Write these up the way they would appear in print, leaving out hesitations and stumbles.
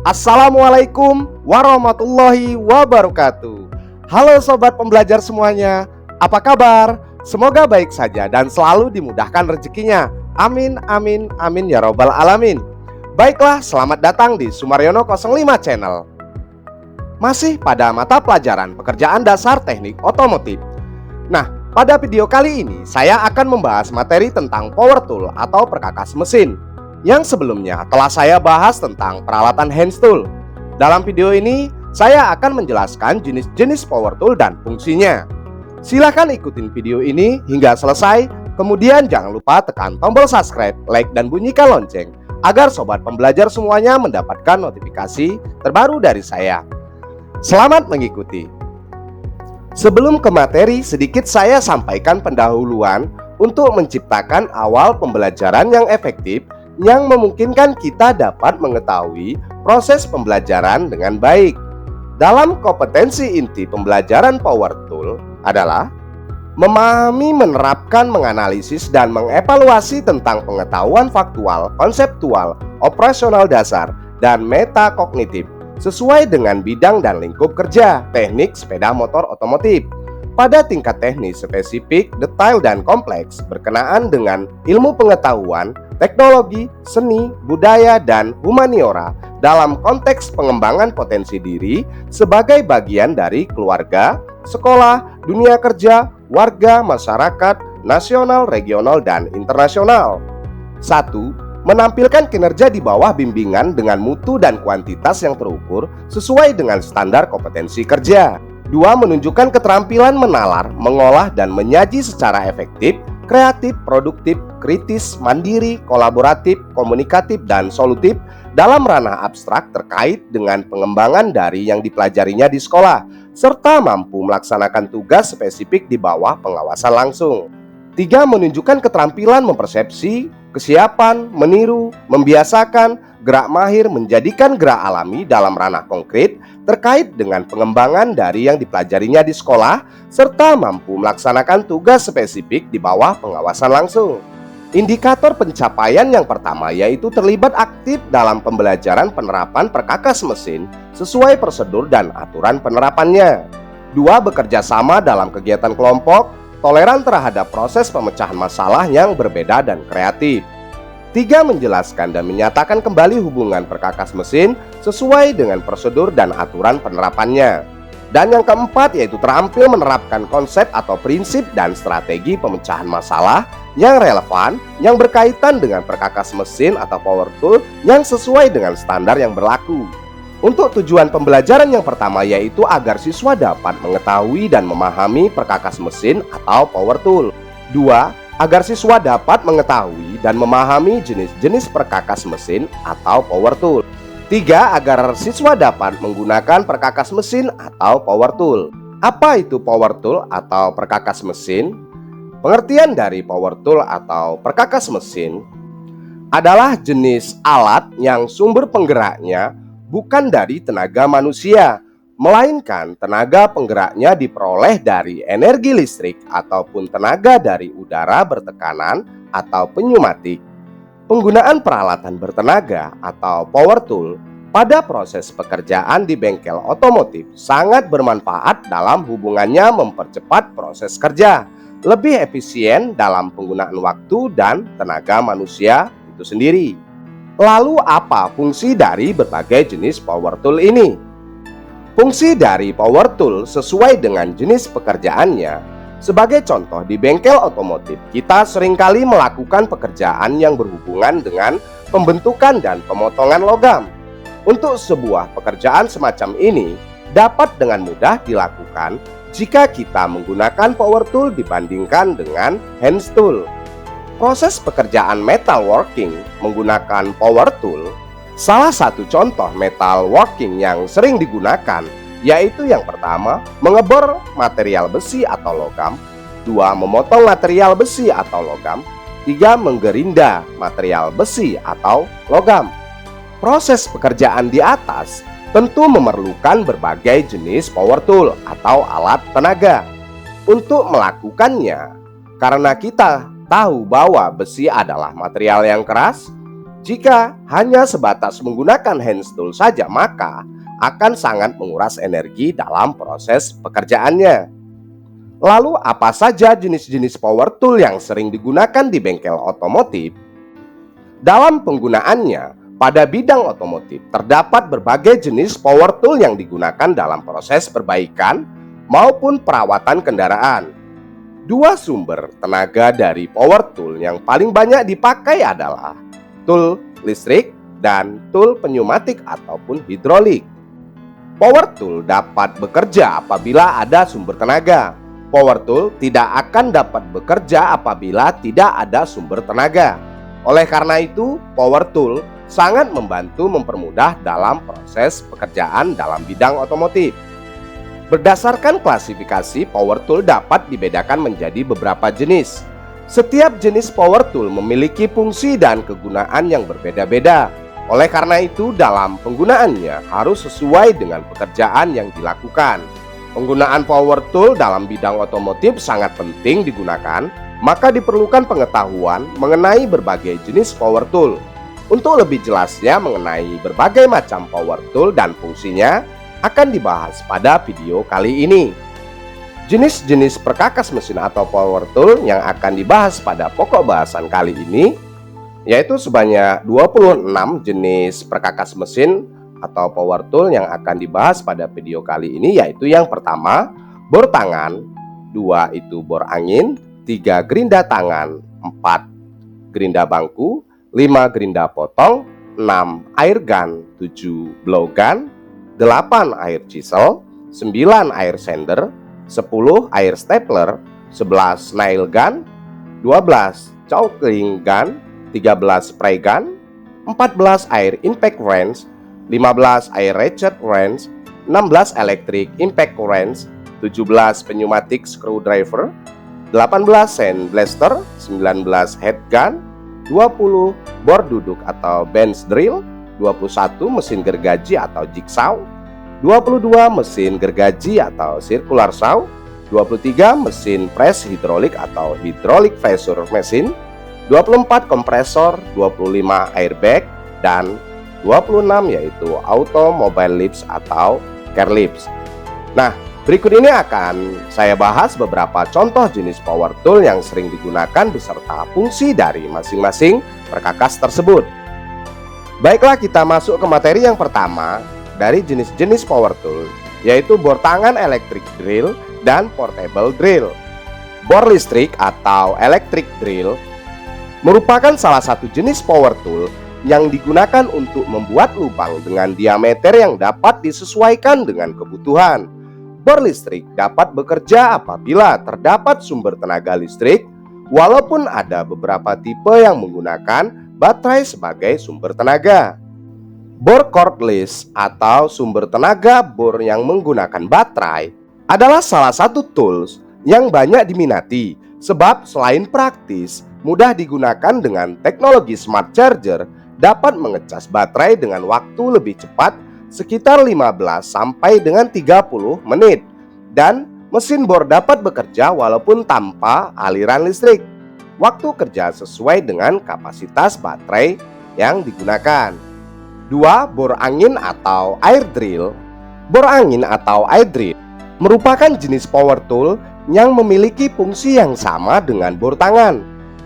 Assalamualaikum warahmatullahi wabarakatuh. Halo sobat pembelajar semuanya, apa kabar? Semoga baik saja dan selalu dimudahkan rezekinya. Amin, amin, amin ya robbal alamin. Baiklah, selamat datang di Sumaryono 05 Channel. Masih pada mata pelajaran pekerjaan dasar teknik otomotif. Nah, pada video kali ini saya akan membahas materi tentang power tool atau perkakas mesin yang sebelumnya telah saya bahas tentang peralatan hand tool. Dalam video ini saya akan menjelaskan jenis-jenis power tool dan fungsinya. Silahkan ikutin video ini hingga selesai. Kemudian jangan lupa tekan tombol subscribe, like, dan bunyikan lonceng agar sobat pembelajar semuanya mendapatkan notifikasi terbaru dari saya. Selamat mengikuti. Sebelum ke materi, sedikit saya sampaikan pendahuluan untuk menciptakan awal pembelajaran yang efektif yang memungkinkan kita dapat mengetahui proses pembelajaran dengan baik. Dalam kompetensi inti pembelajaran power tool adalah memahami, menerapkan, menganalisis, dan mengevaluasi tentang pengetahuan faktual, konseptual, operasional dasar, dan metakognitif sesuai dengan bidang dan lingkup kerja teknik sepeda motor otomotif pada tingkat teknis spesifik, detail, dan kompleks berkenaan dengan ilmu pengetahuan, teknologi, seni, budaya, dan humaniora dalam konteks pengembangan potensi diri sebagai bagian dari keluarga, sekolah, dunia kerja, warga, masyarakat, nasional, regional, dan internasional. 1. Menampilkan kinerja di bawah bimbingan dengan mutu dan kuantitas yang terukur sesuai dengan standar kompetensi kerja. 2. Menunjukkan keterampilan menalar, mengolah, dan menyaji secara efektif, kreatif, produktif, kritis, mandiri, kolaboratif, komunikatif, dan solutif dalam ranah abstrak terkait dengan pengembangan dari yang dipelajarinya di sekolah, serta mampu melaksanakan tugas spesifik di bawah pengawasan langsung. 3. Menunjukkan keterampilan mempersepsi, kesiapan, meniru, membiasakan, gerak mahir menjadikan gerak alami dalam ranah konkret terkait dengan pengembangan dari yang dipelajarinya di sekolah, serta mampu melaksanakan tugas spesifik di bawah pengawasan langsung. Indikator pencapaian yang pertama yaitu terlibat aktif dalam pembelajaran penerapan perkakas mesin sesuai prosedur dan aturan penerapannya. 2. Bekerja sama dalam kegiatan kelompok, toleran terhadap proses pemecahan masalah yang berbeda dan kreatif. 3. Menjelaskan dan menyatakan kembali hubungan perkakas mesin sesuai dengan prosedur dan aturan penerapannya. Dan yang keempat yaitu terampil menerapkan konsep atau prinsip dan strategi pemecahan masalah yang relevan yang berkaitan dengan perkakas mesin atau power tool yang sesuai dengan standar yang berlaku. Untuk tujuan pembelajaran yang pertama yaitu agar siswa dapat mengetahui dan memahami perkakas mesin atau power tool. 2. Agar siswa dapat mengetahui dan memahami jenis-jenis perkakas mesin atau power tool. 3. Agar siswa dapat menggunakan perkakas mesin atau power tool. Apa itu power tool atau perkakas mesin? Pengertian dari power tool atau perkakas mesin adalah jenis alat yang sumber penggeraknya bukan dari tenaga manusia, melainkan tenaga penggeraknya diperoleh dari energi listrik ataupun tenaga dari udara bertekanan atau pneumatik. Penggunaan peralatan bertenaga atau power tool pada proses pekerjaan di bengkel otomotif sangat bermanfaat dalam hubungannya mempercepat proses kerja, lebih efisien dalam penggunaan waktu dan tenaga manusia itu sendiri. Lalu apa fungsi dari berbagai jenis power tool ini? Fungsi dari power tool sesuai dengan jenis pekerjaannya. Sebagai contoh, di bengkel otomotif kita seringkali melakukan pekerjaan yang berhubungan dengan pembentukan dan pemotongan logam. Untuk sebuah pekerjaan semacam ini dapat dengan mudah dilakukan jika kita menggunakan power tool dibandingkan dengan hand tool. Proses pekerjaan metalworking menggunakan power tool. Salah satu contoh metalworking yang sering digunakan yaitu yang pertama, mengebor material besi atau logam. 2. Memotong material besi atau logam. 3. Menggerinda material besi atau logam. Proses pekerjaan di atas tentu memerlukan berbagai jenis power tool atau alat tenaga. Untuk melakukannya, karena kita tahu bahwa besi adalah material yang keras, Jika hanya sebatas menggunakan hand tool saja, maka akan sangat menguras energi dalam proses pekerjaannya. Lalu apa saja jenis-jenis power tool yang sering digunakan di bengkel otomotif? Dalam penggunaannya, pada bidang otomotif terdapat berbagai jenis power tool yang digunakan dalam proses perbaikan maupun perawatan kendaraan. Dua sumber tenaga dari power tool yang paling banyak dipakai adalah tool listrik dan tool pneumatik ataupun hidrolik. Power tool dapat bekerja apabila ada sumber tenaga. Power tool tidak akan dapat bekerja apabila tidak ada sumber tenaga. Oleh karena itu, power tool sangat membantu mempermudah dalam proses pekerjaan dalam bidang otomotif. Berdasarkan klasifikasi, power tool dapat dibedakan menjadi beberapa jenis. Setiap jenis power tool memiliki fungsi dan kegunaan yang berbeda-beda. Oleh karena itu, dalam penggunaannya harus sesuai dengan pekerjaan yang dilakukan. Penggunaan power tool dalam bidang otomotif sangat penting digunakan, maka diperlukan pengetahuan mengenai berbagai jenis power tool. Untuk lebih jelasnya mengenai berbagai macam power tool dan fungsinya akan dibahas pada video kali ini. Jenis-jenis perkakas mesin atau power tool yang akan dibahas pada pokok bahasan kali ini yaitu sebanyak 26 jenis perkakas mesin atau power tool yang akan dibahas pada video kali ini, yaitu yang pertama bor tangan, 2 itu bor angin, 3 gerinda tangan, 4 gerinda bangku, 5 gerinda potong, 6 air gun, 7 blow gun, 8 air chisel, 9 air sander, 10 air stapler, 11 nail gun, 12 chalking gun, 13 spray gun, 14 air impact wrench, 15 air ratchet wrench, 16 electric impact wrench, 17 pneumatic screwdriver, 18 sand blaster, 19 head gun, 20 bor duduk atau bench drill, 21 mesin gergaji atau jigsaw, 22 mesin gergaji atau circular saw, 23 mesin press hidrolik atau hydraulic pressure machine, 24 kompresor, 25 airbag, dan 26 yaitu automobile lifts atau care lifts. Nah, berikut ini akan saya bahas beberapa contoh jenis power tool yang sering digunakan beserta fungsi dari masing-masing perkakas tersebut. Baiklah, kita masuk ke materi yang pertama dari jenis-jenis power tool, yaitu bor tangan electric drill dan portable drill. Bor listrik atau electric drill merupakan salah satu jenis power tool yang digunakan untuk membuat lubang dengan diameter yang dapat disesuaikan dengan kebutuhan. Bor listrik dapat bekerja apabila terdapat sumber tenaga listrik, walaupun ada beberapa tipe yang menggunakan baterai sebagai sumber tenaga. Bor cordless atau sumber tenaga bor yang menggunakan baterai adalah salah satu tools yang banyak diminati sebab selain praktis, mudah digunakan dengan teknologi smart charger, dapat mengecas baterai dengan waktu lebih cepat sekitar 15 sampai dengan 30 menit dan mesin bor dapat bekerja walaupun tanpa aliran listrik. Waktu kerja sesuai dengan kapasitas baterai yang digunakan. 2. Bor angin atau air drill. Bor angin atau air drill merupakan jenis power tool yang memiliki fungsi yang sama dengan bor tangan.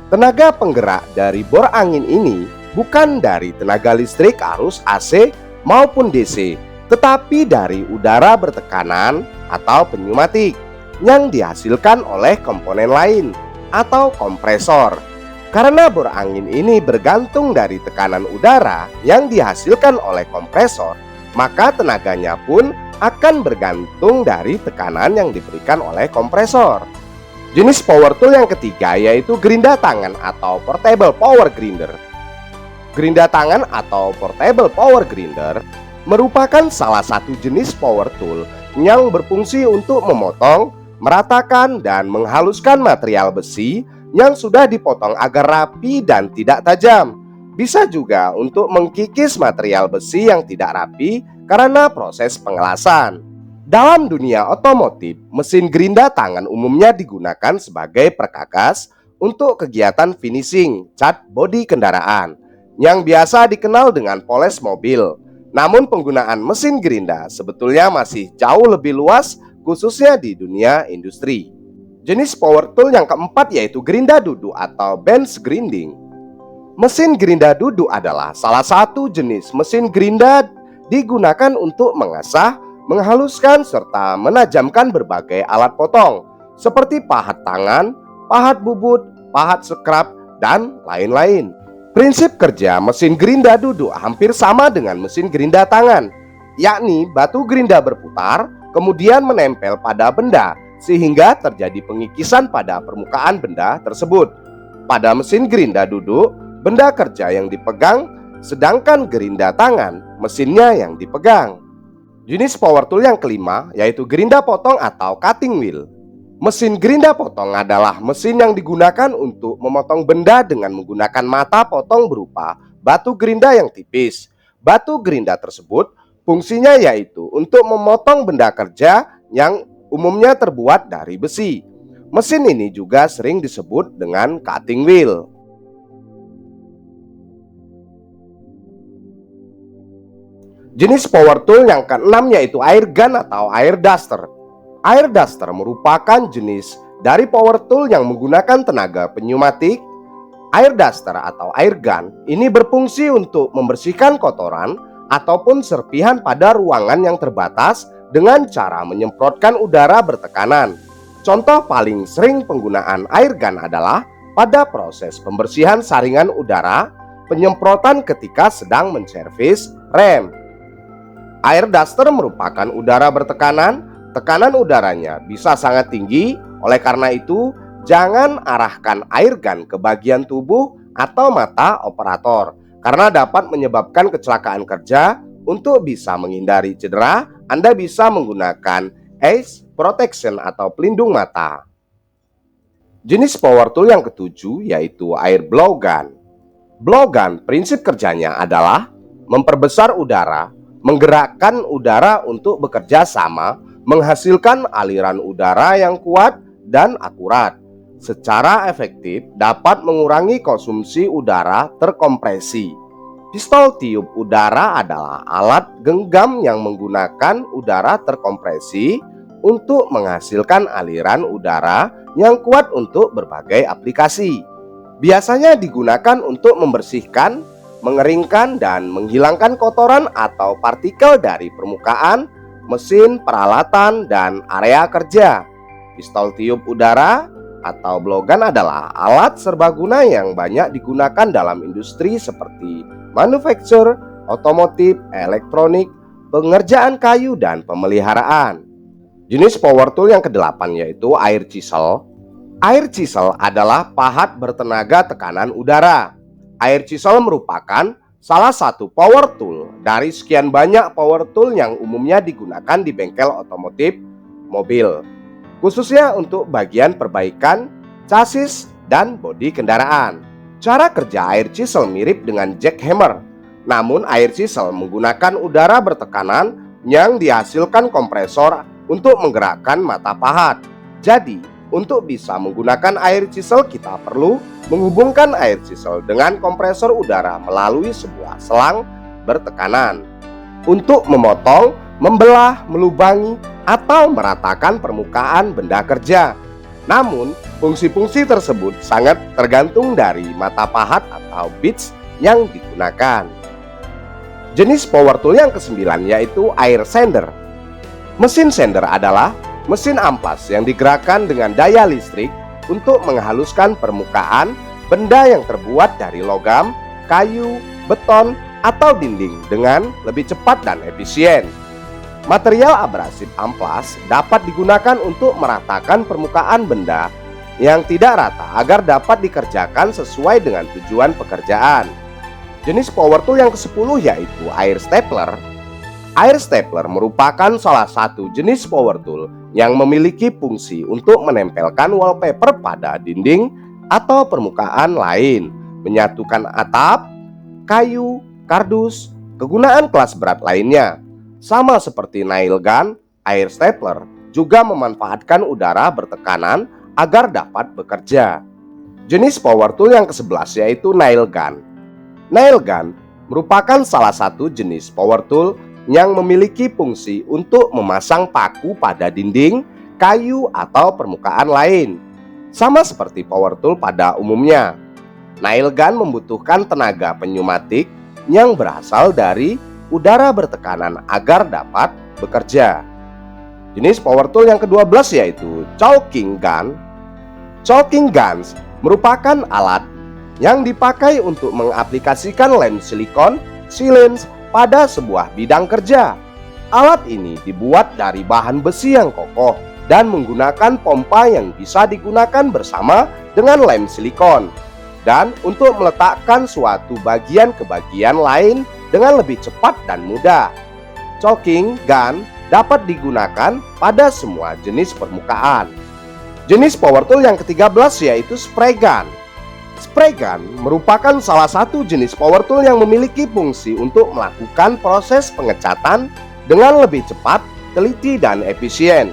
Tenaga penggerak dari bor angin ini bukan dari tenaga listrik arus AC maupun DC, tetapi dari udara bertekanan atau pneumatik yang dihasilkan oleh komponen lain atau kompresor. Karena bor angin ini bergantung dari tekanan udara yang dihasilkan oleh kompresor, maka tenaganya pun akan bergantung dari tekanan yang diberikan oleh kompresor. Jenis power tool yang ketiga yaitu gerinda tangan atau portable power grinder. Gerinda tangan atau portable power grinder merupakan salah satu jenis power tool yang berfungsi untuk memotong, meratakan, dan menghaluskan material besi yang sudah dipotong agar rapi dan tidak tajam. Bisa juga untuk mengkikis material besi yang tidak rapi karena proses pengelasan. Dalam dunia otomotif, mesin gerinda tangan umumnya digunakan sebagai perkakas untuk kegiatan finishing cat bodi kendaraan yang biasa dikenal dengan poles mobil. Namun penggunaan mesin gerinda sebetulnya masih jauh lebih luas, khususnya di dunia industri. Jenis power tool yang keempat yaitu gerinda duduk atau bench grinding. Mesin gerinda duduk adalah salah satu jenis mesin gerinda digunakan untuk mengasah, menghaluskan, serta menajamkan berbagai alat potong seperti pahat tangan, pahat bubut, pahat scrap, dan lain-lain. Prinsip kerja mesin gerinda duduk hampir sama dengan mesin gerinda tangan, yakni batu gerinda berputar, kemudian menempel pada benda, sehingga terjadi pengikisan pada permukaan benda tersebut. Pada mesin gerinda duduk, benda kerja yang dipegang, sedangkan gerinda tangan, mesinnya yang dipegang. Jenis power tool yang kelima yaitu gerinda potong atau cutting wheel. Mesin gerinda potong adalah mesin yang digunakan untuk memotong benda dengan menggunakan mata potong berupa batu gerinda yang tipis. Batu gerinda tersebut fungsinya yaitu untuk memotong benda kerja yang umumnya terbuat dari besi. Mesin ini juga sering disebut dengan cutting wheel. Jenis power tool yang keenam yaitu air gun atau air duster. Air duster merupakan jenis dari power tool yang menggunakan tenaga pneumatik. Air duster atau air gun ini berfungsi untuk membersihkan kotoran ataupun serpihan pada ruangan yang terbatas dengan cara menyemprotkan udara bertekanan. Contoh paling sering penggunaan air gun adalah pada proses pembersihan saringan udara, penyemprotan ketika sedang menservis rem. Air duster merupakan udara bertekanan, tekanan udaranya bisa sangat tinggi, oleh karena itu jangan arahkan air gun ke bagian tubuh atau mata operator, karena dapat menyebabkan kecelakaan kerja. Untuk bisa menghindari cedera, Anda bisa menggunakan eyes protection atau pelindung mata. Jenis power tool yang ketujuh yaitu air blowgun. Blowgun prinsip kerjanya adalah memperbesar udara, menggerakkan udara untuk bekerja sama, menghasilkan aliran udara yang kuat dan akurat. Secara efektif dapat mengurangi konsumsi udara terkompresi. Pistol tiup udara adalah alat genggam yang menggunakan udara terkompresi untuk menghasilkan aliran udara yang kuat untuk berbagai aplikasi. Biasanya digunakan untuk membersihkan, mengeringkan, dan menghilangkan kotoran atau partikel dari permukaan, mesin, peralatan, dan area kerja. Pistol tiup udara atau blowgun adalah alat serbaguna yang banyak digunakan dalam industri seperti manufaktur, otomotif, elektronik, pengerjaan kayu, dan pemeliharaan. Jenis power tool yang kedelapan yaitu air chisel. Air chisel adalah pahat bertenaga tekanan udara. Air chisel merupakan salah satu power tool dari sekian banyak power tool yang umumnya digunakan di bengkel otomotif mobil, khususnya untuk bagian perbaikan chassis dan bodi kendaraan. Cara kerja air chisel mirip dengan jackhammer, namun air chisel menggunakan udara bertekanan yang dihasilkan kompresor untuk menggerakkan mata pahat. Jadi, untuk bisa menggunakan air chisel kita perlu menghubungkan air chisel dengan kompresor udara melalui sebuah selang bertekanan untuk memotong, membelah, melubangi, atau meratakan permukaan benda kerja. Namun, fungsi-fungsi tersebut sangat tergantung dari mata pahat atau bits yang digunakan. Jenis power tool yang kesembilan yaitu air sander. Mesin sander adalah mesin amplas yang digerakkan dengan daya listrik untuk menghaluskan permukaan benda yang terbuat dari logam, kayu, beton, atau dinding dengan lebih cepat dan efisien. Material abrasif amplas dapat digunakan untuk meratakan permukaan benda yang tidak rata agar dapat dikerjakan sesuai dengan tujuan pekerjaan. Jenis power tool yang ke-10 yaitu air stapler. Air stapler merupakan salah satu jenis power tool yang memiliki fungsi untuk menempelkan wallpaper pada dinding atau permukaan lain, menyatukan atap, kayu, kardus, kegunaan kelas berat lainnya. Sama seperti nail gun, air stapler juga memanfaatkan udara bertekanan agar dapat bekerja. Jenis power tool yang ke-11 yaitu nail gun. Nail gun merupakan salah satu jenis power tool yang memiliki fungsi untuk memasang paku pada dinding, kayu, atau permukaan lain. Sama seperti power tool pada umumnya, nail gun membutuhkan tenaga pneumatik yang berasal dari udara bertekanan agar dapat bekerja. Jenis power tool yang ke-12 yaitu caulking gun. Caulking guns merupakan alat yang dipakai untuk mengaplikasikan lem silikon sealants pada sebuah bidang kerja. Alat ini dibuat dari bahan besi yang kokoh dan menggunakan pompa yang bisa digunakan bersama dengan lem silikon, dan untuk meletakkan suatu bagian ke bagian lain dengan lebih cepat dan mudah. Caulking gun dapat digunakan pada semua jenis permukaan. Jenis power tool yang ke-13 yaitu spray gun. Spray gun merupakan salah satu jenis power tool yang memiliki fungsi untuk melakukan proses pengecatan dengan lebih cepat, teliti, dan efisien.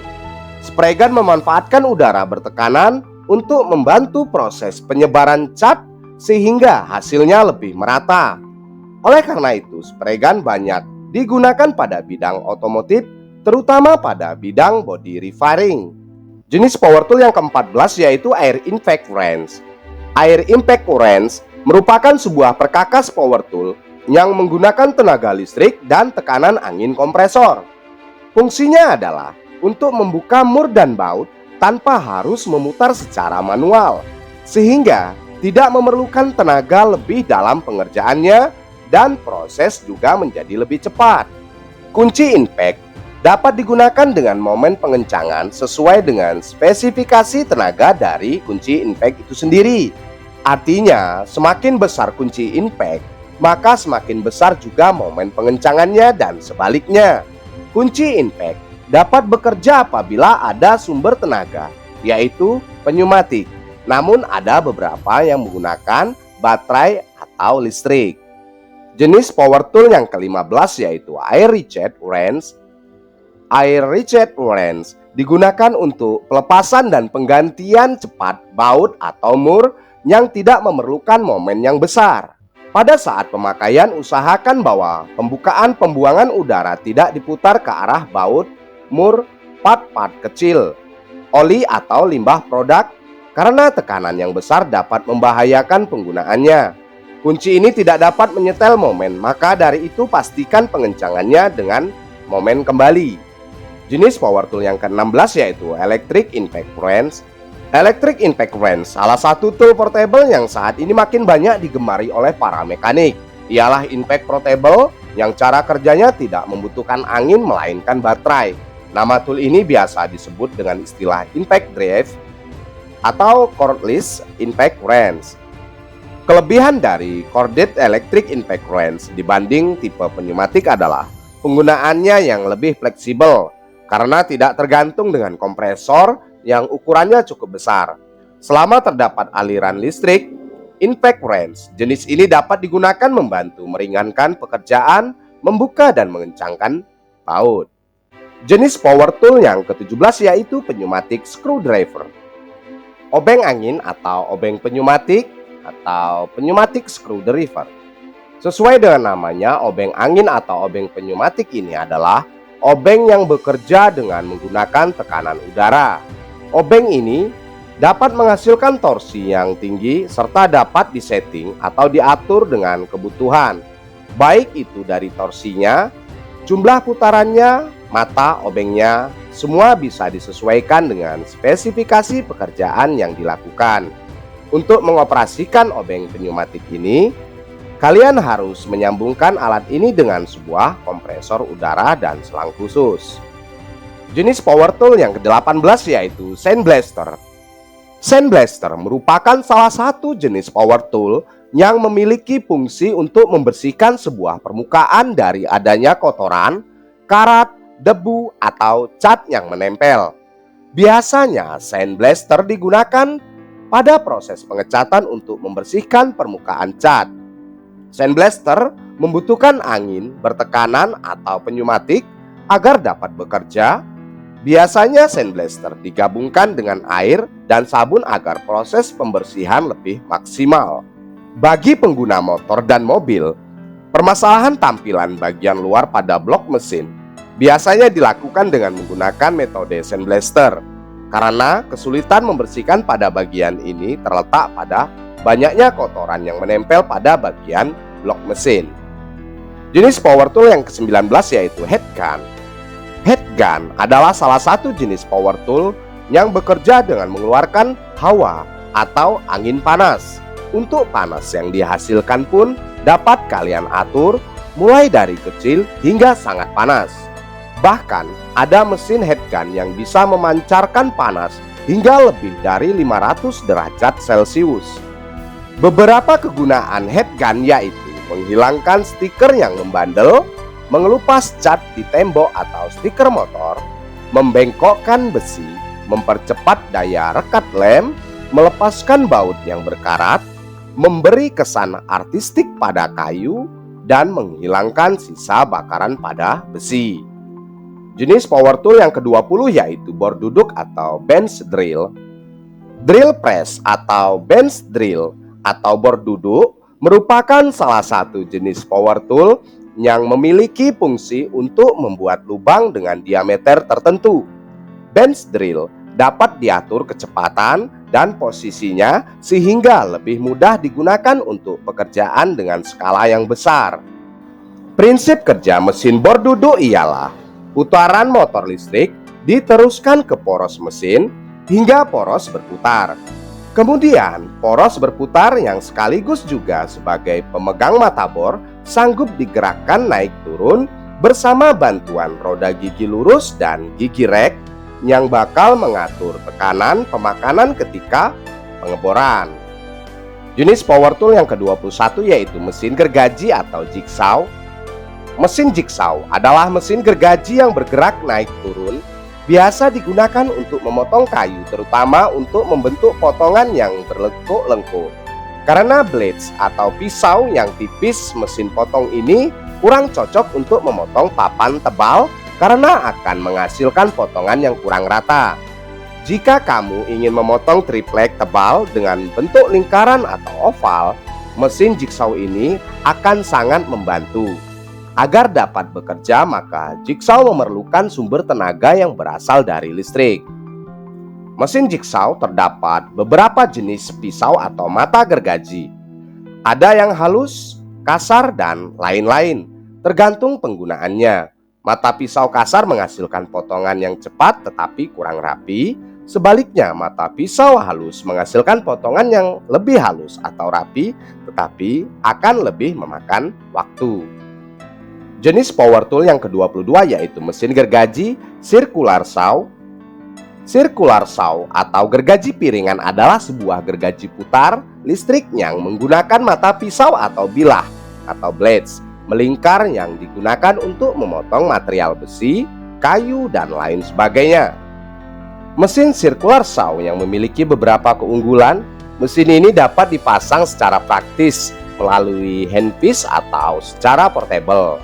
Spray gun memanfaatkan udara bertekanan untuk membantu proses penyebaran cat sehingga hasilnya lebih merata. Oleh karena itu, spray gun banyak digunakan pada bidang otomotif, terutama pada bidang body refiring. Jenis power tool yang ke-14 yaitu air impact wrench. Air impact wrench merupakan sebuah perkakas power tool yang menggunakan tenaga listrik dan tekanan angin kompresor. Fungsinya adalah untuk membuka mur dan baut tanpa harus memutar secara manual, sehingga tidak memerlukan tenaga lebih dalam pengerjaannya dan proses juga menjadi lebih cepat. Kunci impact dapat digunakan dengan momen pengencangan sesuai dengan spesifikasi tenaga dari kunci impact itu sendiri. Artinya, semakin besar kunci impact, maka semakin besar juga momen pengencangannya, dan sebaliknya. Kunci impact dapat bekerja apabila ada sumber tenaga, yaitu pneumatik. Namun ada beberapa yang menggunakan baterai atau listrik. Jenis power tool yang ke-15 yaitu air ratchet wrench. Air ratchet wrench digunakan untuk pelepasan dan penggantian cepat baut atau mur yang tidak memerlukan momen yang besar. Pada saat pemakaian, usahakan bahwa pembukaan pembuangan udara tidak diputar ke arah baut, mur, part-part kecil, oli atau limbah produk, karena tekanan yang besar dapat membahayakan penggunaannya. Kunci ini tidak dapat menyetel momen, maka dari itu pastikan pengencangannya dengan momen kembali. Jenis power tool yang ke-16 yaitu electric impact wrench. Electric impact wrench salah satu tool portable yang saat ini makin banyak digemari oleh para mekanik. Ialah impact portable yang cara kerjanya tidak membutuhkan angin melainkan baterai. Nama tool ini biasa disebut dengan istilah impact drive atau cordless impact wrench. Kelebihan dari corded electric impact wrench dibanding tipe pneumatik adalah penggunaannya yang lebih fleksibel karena tidak tergantung dengan kompresor yang ukurannya cukup besar. Selama terdapat aliran listrik, impact wrench jenis ini dapat digunakan membantu meringankan pekerjaan, membuka dan mengencangkan baut. Jenis power tool yang ke-17 yaitu pneumatic screwdriver. Obeng angin atau obeng pneumatik atau pneumatic screwdriver. Sesuai dengan namanya, obeng angin atau obeng pneumatik ini adalah obeng yang bekerja dengan menggunakan tekanan udara. Obeng ini dapat menghasilkan torsi yang tinggi serta dapat disetting atau diatur dengan kebutuhan, baik itu dari torsinya, jumlah putarannya, mata obengnya, semua bisa disesuaikan dengan spesifikasi pekerjaan yang dilakukan. Untuk mengoperasikan obeng pneumatik ini, kalian harus menyambungkan alat ini dengan sebuah kompresor udara dan selang khusus. Jenis power tool yang ke-18 yaitu sandblaster. Sandblaster merupakan salah satu jenis power tool yang memiliki fungsi untuk membersihkan sebuah permukaan dari adanya kotoran, karat, debu, atau cat yang menempel. Biasanya sandblaster digunakan pada proses pengecatan untuk membersihkan permukaan cat. Sandblaster membutuhkan angin bertekanan atau pneumatik agar dapat bekerja. Biasanya sandblaster digabungkan dengan air dan sabun agar proses pembersihan lebih maksimal. Bagi pengguna motor dan mobil, permasalahan tampilan bagian luar pada blok mesin biasanya dilakukan dengan menggunakan metode sandblaster, karena kesulitan membersihkan pada bagian ini terletak pada banyaknya kotoran yang menempel pada bagian blok mesin. Jenis power tool yang ke-19 yaitu head gun. Head gun adalah salah satu jenis power tool yang bekerja dengan mengeluarkan hawa atau angin panas. Untuk panas yang dihasilkan pun dapat kalian atur mulai dari kecil hingga sangat panas. Bahkan ada mesin head gun yang bisa memancarkan panas hingga lebih dari 500 derajat Celcius. Beberapa kegunaan head gun yaitu menghilangkan stiker yang membandel, mengelupas cat di tembok atau stiker motor, membengkokkan besi, mempercepat daya rekat lem, melepaskan baut yang berkarat, memberi kesan artistik pada kayu, dan menghilangkan sisa bakaran pada besi. Jenis power tool yang ke-20 yaitu bor duduk atau bench drill. Drill press atau bench drill atau bor duduk merupakan salah satu jenis power tool yang memiliki fungsi untuk membuat lubang dengan diameter tertentu. Bench drill dapat diatur kecepatan dan posisinya sehingga lebih mudah digunakan untuk pekerjaan dengan skala yang besar. Prinsip kerja mesin bor duduk ialah putaran motor listrik diteruskan ke poros mesin hingga poros berputar. Kemudian poros berputar yang sekaligus juga sebagai pemegang mata bor sanggup digerakkan naik turun bersama bantuan roda gigi lurus dan gigi rek yang bakal mengatur tekanan pemakanan ketika pengeboran. Jenis power tool yang ke-21 yaitu mesin gergaji atau jigsaw. Mesin jigsaw adalah mesin gergaji yang bergerak naik turun, biasa digunakan untuk memotong kayu, terutama untuk membentuk potongan yang berlengkuk-lengkuk. Karena blades atau pisau yang tipis, mesin potong ini kurang cocok untuk memotong papan tebal karena akan menghasilkan potongan yang kurang rata. Jika kamu ingin memotong triplek tebal dengan bentuk lingkaran atau oval, mesin jigsaw ini akan sangat membantu. Agar dapat bekerja, maka jigsaw memerlukan sumber tenaga yang berasal dari listrik. Mesin jigsaw terdapat beberapa jenis pisau atau mata gergaji. Ada yang halus, kasar, dan lain-lain, tergantung penggunaannya. Mata pisau kasar menghasilkan potongan yang cepat tetapi kurang rapi. Sebaliknya, mata pisau halus menghasilkan potongan yang lebih halus atau rapi tetapi akan lebih memakan waktu. Jenis power tool yang ke-22 yaitu mesin gergaji circular saw. Circular saw atau gergaji piringan adalah sebuah gergaji putar listrik yang menggunakan mata pisau atau bilah atau blades melingkar yang digunakan untuk memotong material besi, kayu, dan lain sebagainya. Mesin circular saw yang memiliki beberapa keunggulan. Mesin ini dapat dipasang secara praktis melalui handpiece atau secara portable.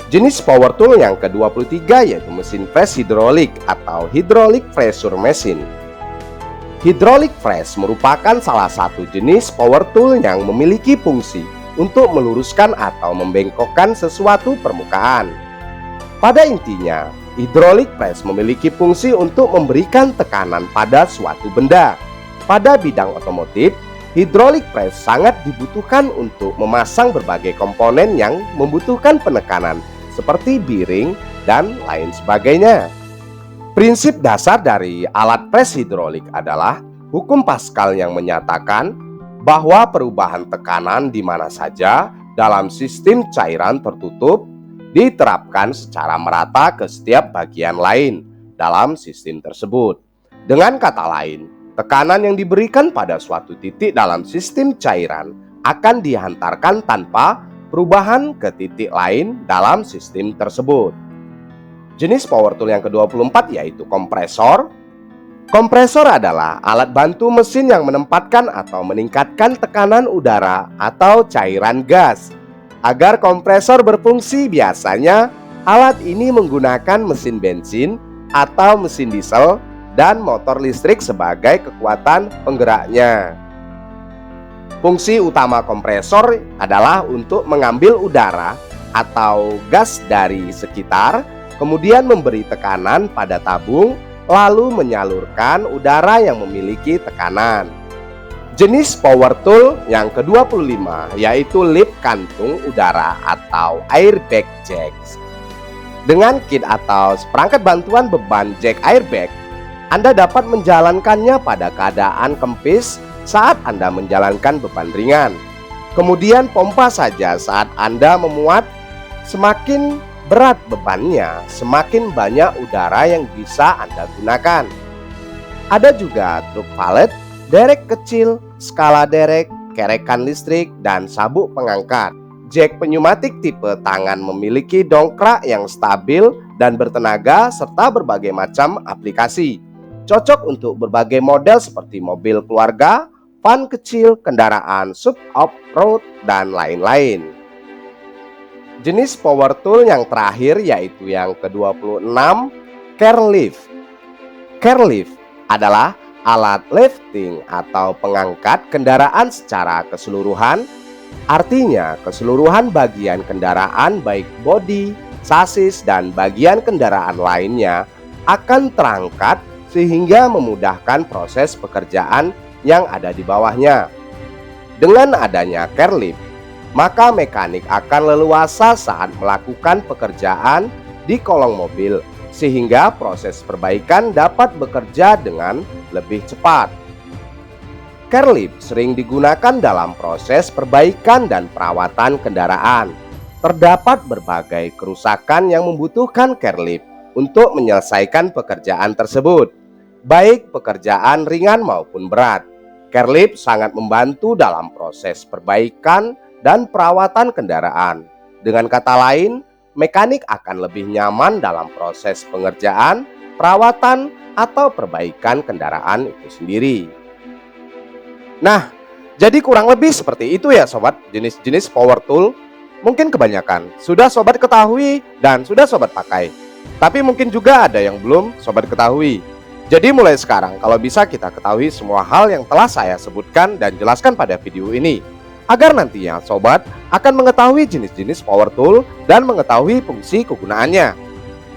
Jenis power tool yang ke-23 yaitu mesin press hidrolik atau hydraulic pressure machine. Hydraulic press merupakan salah satu jenis power tool yang memiliki fungsi untuk meluruskan atau membengkokkan sesuatu permukaan. Pada intinya, hydraulic press memiliki fungsi untuk memberikan tekanan pada suatu benda. Pada bidang otomotif, hydraulic press sangat dibutuhkan untuk memasang berbagai komponen yang membutuhkan penekanan seperti bearing dan lain sebagainya. Prinsip dasar dari alat press hidrolik adalah hukum Pascal yang menyatakan bahwa perubahan tekanan di mana saja dalam sistem cairan tertutup diterapkan secara merata ke setiap bagian lain dalam sistem tersebut. Dengan kata lain, tekanan yang diberikan pada suatu titik dalam sistem cairan akan dihantarkan tanpa perubahan ke titik lain dalam sistem tersebut. Jenis power tool yang ke-24 yaitu kompresor. Kompresor adalah alat bantu mesin yang menempatkan atau meningkatkan tekanan udara atau cairan gas. Agar kompresor berfungsi, biasanya alat ini menggunakan mesin bensin atau mesin diesel dan motor listrik sebagai kekuatan penggeraknya. Fungsi utama kompresor adalah untuk mengambil udara atau gas dari sekitar, kemudian memberi tekanan pada tabung, lalu menyalurkan udara yang memiliki tekanan. Jenis power tool yang ke-25 yaitu lip kantung udara atau airbag jacks. Dengan kit atau perangkat bantuan beban jack airbag, Anda dapat menjalankannya pada keadaan kempis saat Anda menjalankan beban ringan. Kemudian pompa saja saat Anda memuat. Semakin berat bebannya, semakin banyak udara yang bisa Anda gunakan. Ada juga truk valet, derek kecil, skala derek, kerekan listrik, dan sabuk pengangkat. Jack pneumatik tipe tangan memiliki dongkrak yang stabil dan bertenaga serta berbagai macam aplikasi. Cocok untuk berbagai model seperti mobil keluarga, van kecil, kendaraan sub off-road, dan lain-lain. Jenis power tool yang terakhir yaitu yang ke-26, care lift. Care lift adalah alat lifting atau pengangkat kendaraan secara keseluruhan. Artinya keseluruhan bagian kendaraan baik bodi, sasis, dan bagian kendaraan lainnya akan terangkat sehingga memudahkan proses pekerjaan yang ada di bawahnya. Dengan adanya care lift, maka mekanik akan leluasa saat melakukan pekerjaan di kolong mobil sehingga proses perbaikan dapat bekerja dengan lebih cepat. Care lift sering digunakan dalam proses perbaikan dan perawatan kendaraan. Terdapat berbagai kerusakan yang membutuhkan care lift untuk menyelesaikan pekerjaan tersebut, baik pekerjaan ringan maupun berat. Care lift sangat membantu dalam proses perbaikan dan perawatan kendaraan. Dengan kata lain, mekanik akan lebih nyaman dalam proses pengerjaan, perawatan, atau perbaikan kendaraan itu sendiri. Nah, jadi kurang lebih seperti itu ya sobat, jenis-jenis power tool. Mungkin kebanyakan sudah sobat ketahui dan sudah sobat pakai. Tapi mungkin juga ada yang belum sobat ketahui. Jadi mulai sekarang kalau bisa kita ketahui semua hal yang telah saya sebutkan dan jelaskan pada video ini, agar nantinya sobat akan mengetahui jenis-jenis power tool dan mengetahui fungsi kegunaannya.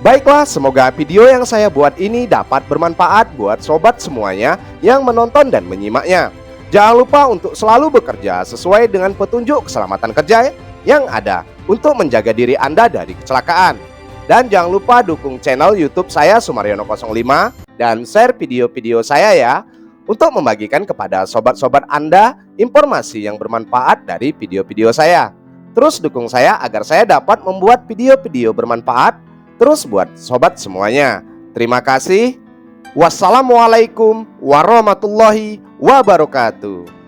Baiklah, semoga video yang saya buat ini dapat bermanfaat buat sobat semuanya yang menonton dan menyimaknya. Jangan lupa untuk selalu bekerja sesuai dengan petunjuk keselamatan kerja yang ada untuk menjaga diri Anda dari kecelakaan. Dan jangan lupa dukung channel YouTube saya Sumaryono05 dan share video-video saya ya, untuk membagikan kepada sobat-sobat Anda informasi yang bermanfaat dari video-video saya. Terus dukung saya agar saya dapat membuat video-video bermanfaat terus buat sobat semuanya. Terima kasih. Wassalamualaikum warahmatullahi wabarakatuh.